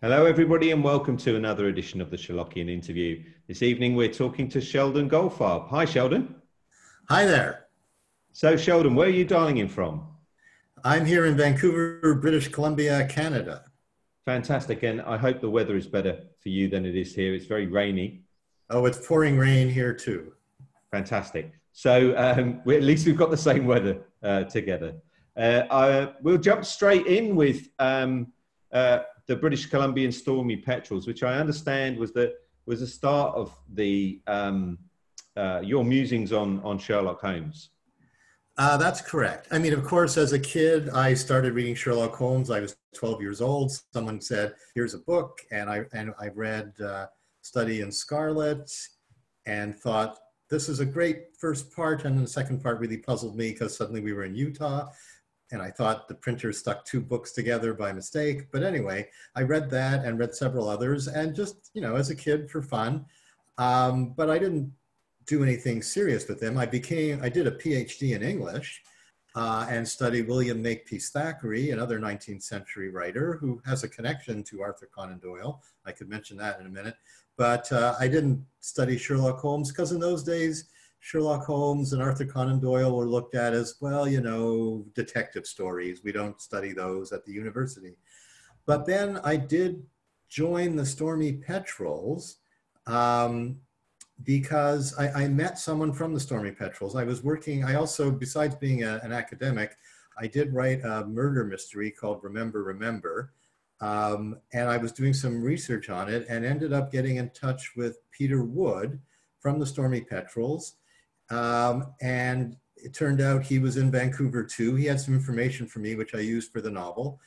Hello, everybody, and welcome to another edition of the Sherlockian interview. This evening, we're talking to Sheldon Goldfarb. Hi, Sheldon. Hi there. So, Sheldon, where are you dialing in from? I'm here in Vancouver, British Columbia, Canada. Fantastic, and I hope the weather is better for you than it is here. It's very rainy. Oh, it's pouring rain here too. Fantastic. So, at least we've got the same weather together. We'll jump straight in with the British Columbian Stormy Petrels, which I understand was the start of the your musings on Sherlock Holmes. That's correct. I mean, of course, as a kid, I started reading Sherlock Holmes. I was 12 years old. Someone said, "Here's a book," and I read Study in Scarlet, and thought this is a great first part. And then the second part really puzzled me because suddenly we were in Utah, and I thought the printer stuck two books together by mistake. But anyway, I read that and read several others, and just as a kid for fun. But I didn't do anything serious with them. I did a PhD in English and studied William Makepeace Thackeray, another 19th century writer who has a connection to Arthur Conan Doyle. I could mention that in a minute. But I didn't study Sherlock Holmes because in those days, Sherlock Holmes and Arthur Conan Doyle were looked at as, well, detective stories. We don't study those at the university. But then I did join the Stormy Petrels because I met someone from the Stormy Petrels. I also, besides being an academic, I did write a murder mystery called Remember, Remember. And I was doing some research on it and ended up getting in touch with Peter Wood from the Stormy Petrels. And it turned out he was in Vancouver too. He had some information for me, which I used for the novel.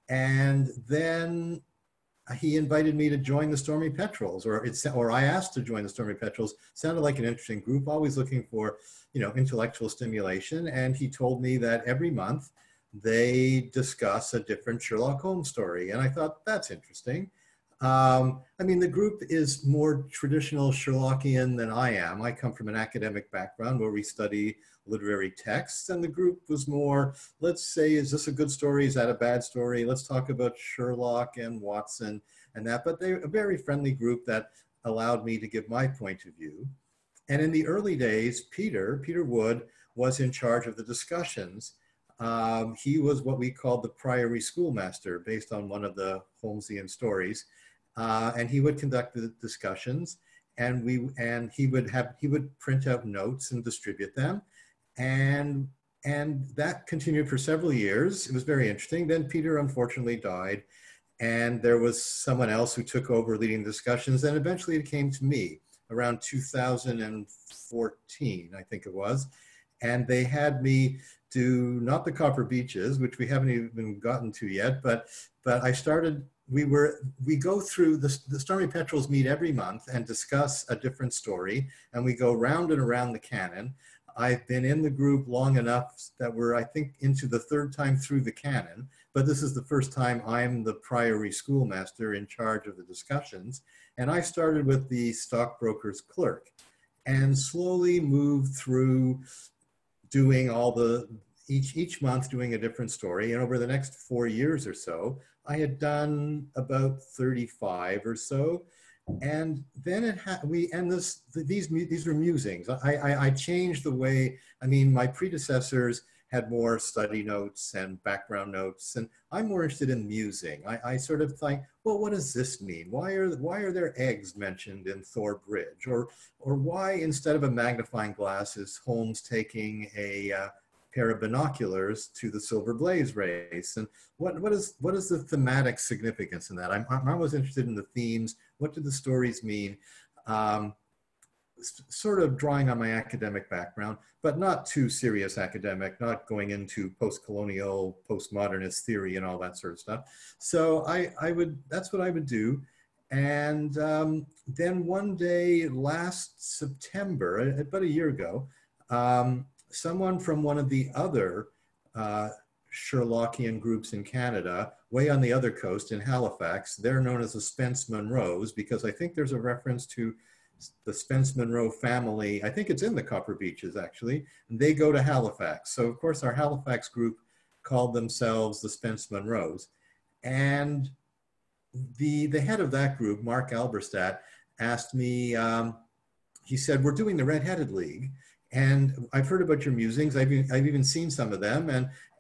And then he invited me to join the Stormy Petrels, or I asked to join the Stormy Petrels. Sounded like an interesting group, always looking for, intellectual stimulation. And he told me that every month they discuss a different Sherlock Holmes story. And I thought, that's interesting. The group is more traditional Sherlockian than I am. I come from an academic background where we study literary texts, and the group was more, let's say, is this a good story? Is that a bad story? Let's talk about Sherlock and Watson and that. But they're a very friendly group that allowed me to give my point of view. And in the early days, Peter Wood was in charge of the discussions. He was what we called the Priory Schoolmaster, based on one of the Holmesian stories. And he would conduct the discussions, and he would print out notes and distribute them. And that continued for several years. It was very interesting. Then Peter unfortunately died, and there was someone else who took over leading the discussions. And eventually it came to me around 2014, I think it was. And they had me do not the Copper Beeches, which we haven't even gotten to yet, but I started, we go through, the Stormy Petrels meet every month and discuss a different story, and we go round and around the canon. I've been in the group long enough that we're, I think, into the third time through the canon, but this is the first time I'm the Priory Schoolmaster in charge of the discussions. And I started with the stockbroker's clerk and slowly moved through doing each month doing a different story. And over the next 4 years or so, I had done about 35 or so. And then these were musings. I changed the way, my predecessors had more study notes and background notes, and I'm more interested in musing. I sort of think, well, what does this mean? Why are there eggs mentioned in Thor Bridge? Or why, instead of a magnifying glass, is Holmes taking a pair of binoculars to the Silver Blaze race? And what is the thematic significance in that? I'm always interested in the themes. What do the stories mean? Sort of drawing on my academic background, but not too serious academic, not going into post-colonial, postmodernist theory and all that sort of stuff. So that's what I would do. And then one day last September, about a year ago, someone from one of the other Sherlockian groups in Canada, way on the other coast in Halifax, they're known as the Spence Munros, because I think there's a reference to the Spence Munro family. I think it's in the Copper Beeches, actually, and they go to Halifax. So of course our Halifax group called themselves the Spence Munros. And the head of that group, Mark Alberstadt, asked me, he said, we're doing the Red-Headed League, and I've heard about your musings. I've even seen some of them,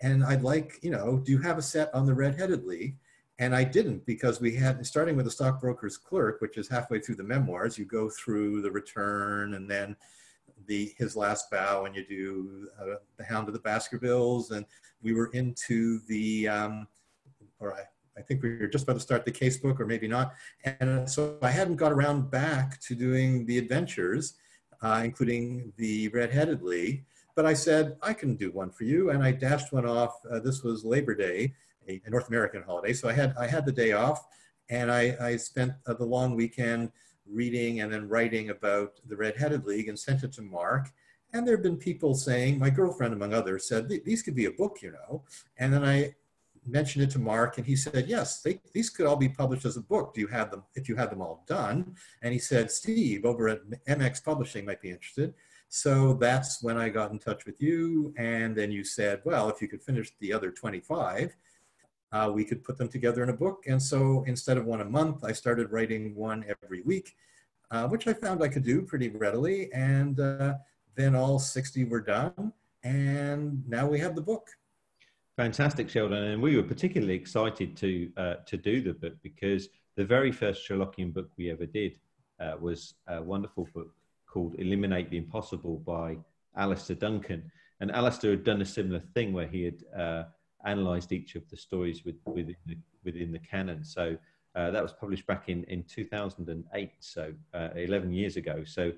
and I'd like, you know, do you have a set on the Red-Headed League? And I didn't, because we had, starting with the Stockbroker's Clerk, which is halfway through the memoirs, you go through the return and then his last bow, and you do the Hound of the Baskervilles, and we were into the, I think we were just about to start the casebook, or maybe not. And so I hadn't got around back to doing the adventures, including the Red-Headed League. But I said, I can do one for you. And I dashed one off. This was Labor Day, a North American holiday. So I had the day off, and I spent the long weekend reading and then writing about the Red-Headed League, and sent it to Mark. And there have been people saying, my girlfriend among others said, these could be a book, you know. And then I mentioned it to Mark, and he said, yes, these could all be published as a book. Do you have them, if you had them all done? And he said, Steve over at MX Publishing might be interested. So that's when I got in touch with you. And then you said, well, if you could finish the other 25, we could put them together in a book. And so instead of one a month, I started writing one every week, which I found I could do pretty readily. And then all 60 were done. And now we have the book. Fantastic, Sheldon. And we were particularly excited to do the book, because the very first Sherlockian book we ever did was a wonderful book called Eliminate the Impossible by Alistair Duncan. And Alistair had done a similar thing where he had analysed each of the stories within the canon. So that was published back in 2008, so 11 years ago. So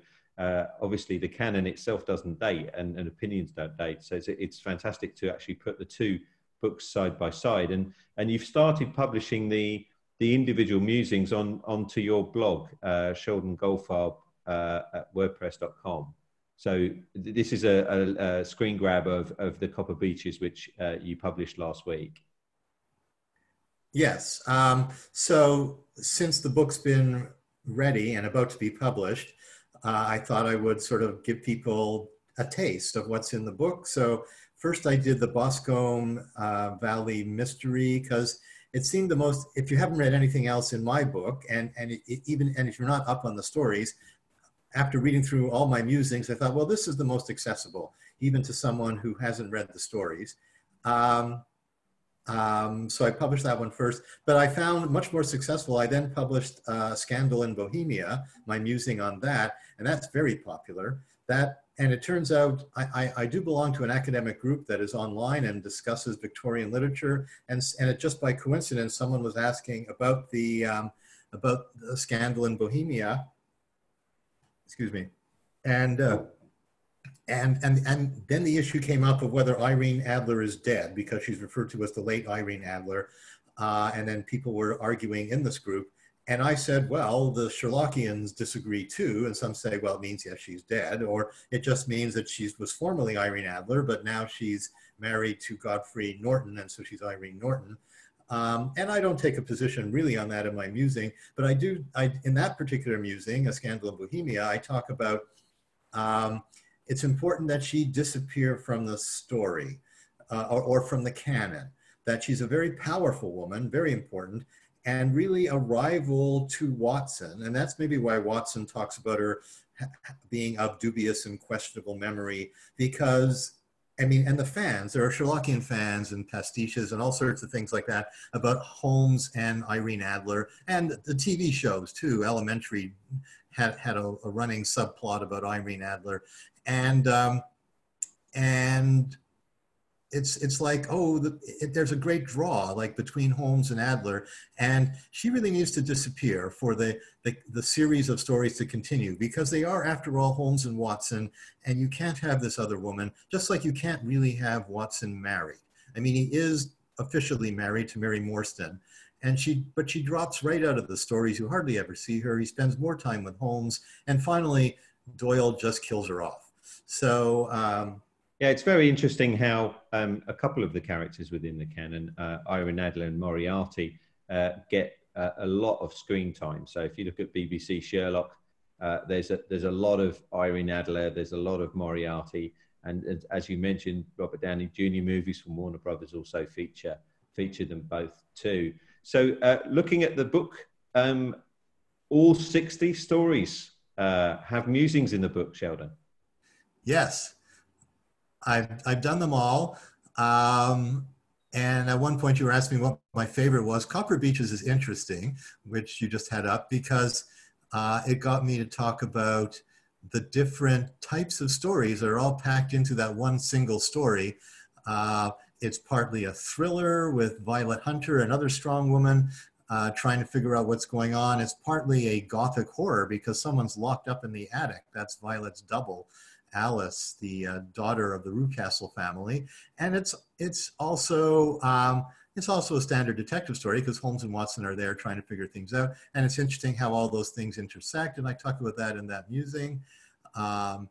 obviously the canon itself doesn't date, and opinions don't date. So it's fantastic to actually put the two books side by side. And you've started publishing the individual musings onto your blog, Sheldon Goldfarb at WordPress.com. So this is a screen grab of the Copper Beeches, which you published last week. Yes. So since the book's been ready and about to be published, I thought I would sort of give people a taste of what's in the book. So first I did the Boscombe Valley mystery, because it seemed the most, if you haven't read anything else in my book, and if you're not up on the stories, after reading through all my musings, I thought, well, this is the most accessible, even to someone who hasn't read the stories. So I published that one first, but I found much more successful. I then published Scandal in Bohemia, my musing on that, and that's very popular. And it turns out I do belong to an academic group that is online and discusses Victorian literature, and it just by coincidence, someone was asking about the Scandal in Bohemia. Excuse me, and then the issue came up of whether Irene Adler is dead, because she's referred to as the late Irene Adler. And then people were arguing in this group. And I said, well, the Sherlockians disagree too. And some say, well, it means, yes, she's dead. Or it just means that she was formerly Irene Adler, but now she's married to Godfrey Norton. And so she's Irene Norton. And I don't take a position really on that in my musing. But I do, in that particular musing, A Scandal in Bohemia, I talk about it's important that she disappear from the story or from the canon, that she's a very powerful woman, very important, and really a rival to Watson. And that's maybe why Watson talks about her being of dubious and questionable memory, because, I mean, and the fans, there are Sherlockian fans and pastiches and all sorts of things like that about Holmes and Irene Adler, and the TV shows too. Elementary had a running subplot about Irene Adler. And it's like, oh, there's a great draw like between Holmes and Adler, and she really needs to disappear for the series of stories to continue, because they are, after all, Holmes and Watson, and you can't have this other woman, just like you can't really have Watson married. I mean, he is officially married to Mary Morstan, but she drops right out of the stories. You hardly ever see her. He spends more time with Holmes, and finally Doyle just kills her off. So yeah, it's very interesting how a couple of the characters within the canon, Irene Adler and Moriarty, get a lot of screen time. So if you look at BBC Sherlock, there's a lot of Irene Adler, there's a lot of Moriarty, and as you mentioned, Robert Downey Jr. movies from Warner Brothers also feature them both too. So looking at the book, all 60 stories have musings in the book, Sheldon. Yes, I've done them all. And at one point you were asking me what my favorite was. Copper Beaches is interesting, which you just had up, because it got me to talk about the different types of stories that are all packed into that one single story. It's partly a thriller with Violet Hunter, another strong woman, trying to figure out what's going on. It's partly a gothic horror because someone's locked up in the attic. That's Violet's double, Alice, the daughter of the Rucastle family. And it's also a standard detective story because Holmes and Watson are there trying to figure things out. And it's interesting how all those things intersect. And I talk about that in that musing. Some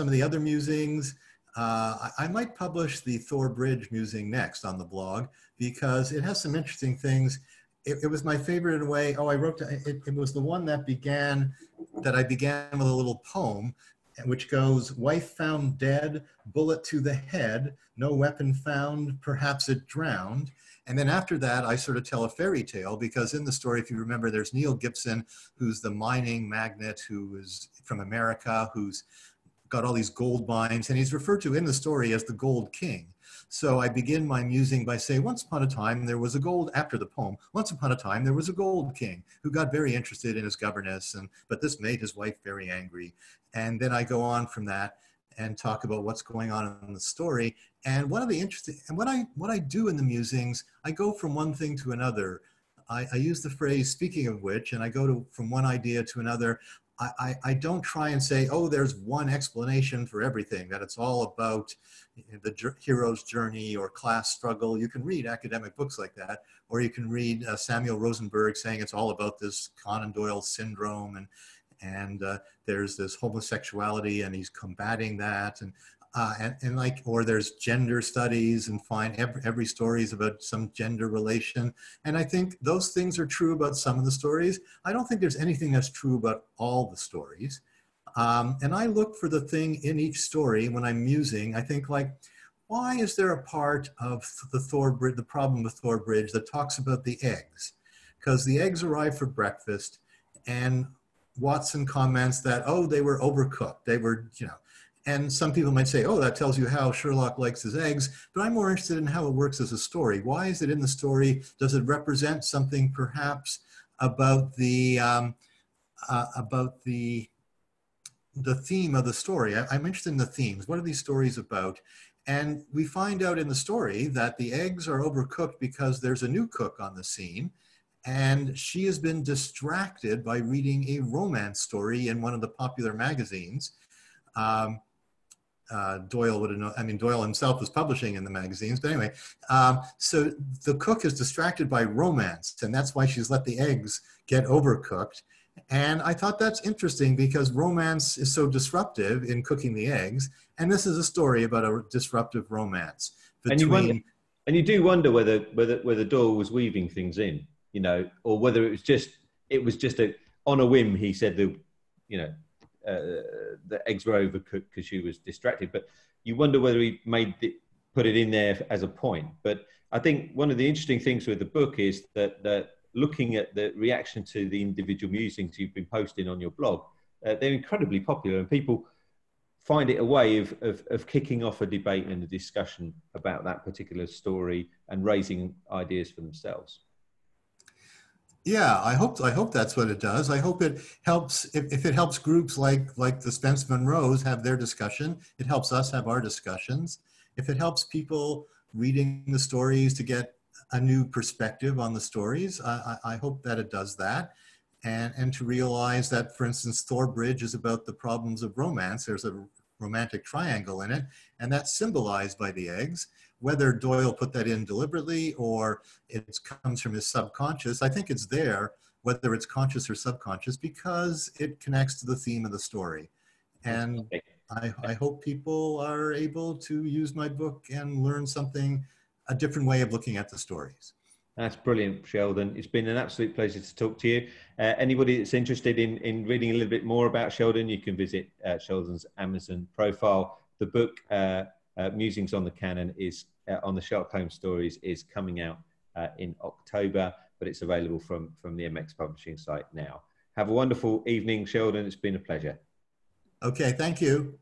of the other musings, I might publish the Thor Bridge musing next on the blog because it has some interesting things. It was my favorite in a way. Oh, I wrote, it was the one that I began with a little poem, which goes, wife found dead, bullet to the head, no weapon found, perhaps it drowned. And then after that, I sort of tell a fairy tale because in the story, if you remember, there's Neil Gibson, who's the mining magnate who is from America, who's got all these gold mines, and he's referred to in the story as the Gold King. So I begin my musing by saying, once upon a time there was a gold, after the poem, once upon a time there was a gold king who got very interested in his governess, but this made his wife very angry. And then I go on from that and talk about what's going on in the story. And one of the interesting, and what I do in the musings, I go from one thing to another. I use the phrase, speaking of which, and I go from one idea to another. I don't try and say, oh, there's one explanation for everything, that it's all about the hero's journey or class struggle. You can read academic books like that, or you can read Samuel Rosenberg saying it's all about this Conan Doyle syndrome, and there's this homosexuality and he's combating that, or there's gender studies and find every story is about some gender relation. And I think those things are true about some of the stories. I don't think there's anything that's true about all the stories. And I look for the thing in each story when I'm musing. I think, like, why is there a part of the problem with Thor Bridge that talks about the eggs? Because the eggs arrive for breakfast and Watson comments that, oh, they were overcooked. They were, and some people might say, oh, that tells you how Sherlock likes his eggs, but I'm more interested in how it works as a story. Why is it in the story? Does it represent something perhaps about the theme of the story? I'm interested in the themes. What are these stories about? And we find out in the story that the eggs are overcooked because there's a new cook on the scene, and she has been distracted by reading a romance story in one of the popular magazines. Doyle would have known, I mean, Doyle himself was publishing in the magazines, but anyway, so the cook is distracted by romance, and that's why she's let the eggs get overcooked. And I thought that's interesting because romance is so disruptive in cooking the eggs, and this is a story about a disruptive romance between. And you do wonder whether Doyle was weaving things in, or whether it was just on a whim. He said the eggs were overcooked because she was distracted. But you wonder whether he put it in there as a point. But I think one of the interesting things with the book is that looking at the reaction to the individual musings you've been posting on your blog, they're incredibly popular, and people find it a way of kicking off a debate and a discussion about that particular story and raising ideas for themselves. Yeah, I hope that's what it does. I hope it helps, if it helps groups like the Spence Munros have their discussion, it helps us have our discussions. If it helps people reading the stories to get a new perspective on the stories, I hope that it does that. And to realize that, for instance, Thor Bridge is about the problems of romance. There's a romantic triangle in it, and that's symbolized by the eggs. Whether Doyle put that in deliberately or it comes from his subconscious, I think it's there, whether it's conscious or subconscious, because it connects to the theme of the story. And I hope people are able to use my book and learn something, a different way of looking at the stories. That's brilliant, Sheldon. It's been an absolute pleasure to talk to you. Anybody that's interested in reading a little bit more about Sheldon, you can visit Sheldon's Amazon profile. The book, Musings on the Canon, is on the Sherlock Holmes Stories is coming out in October, but it's available from the MX Publishing site now. Have a wonderful evening, Sheldon. It's been a pleasure. Okay, thank you.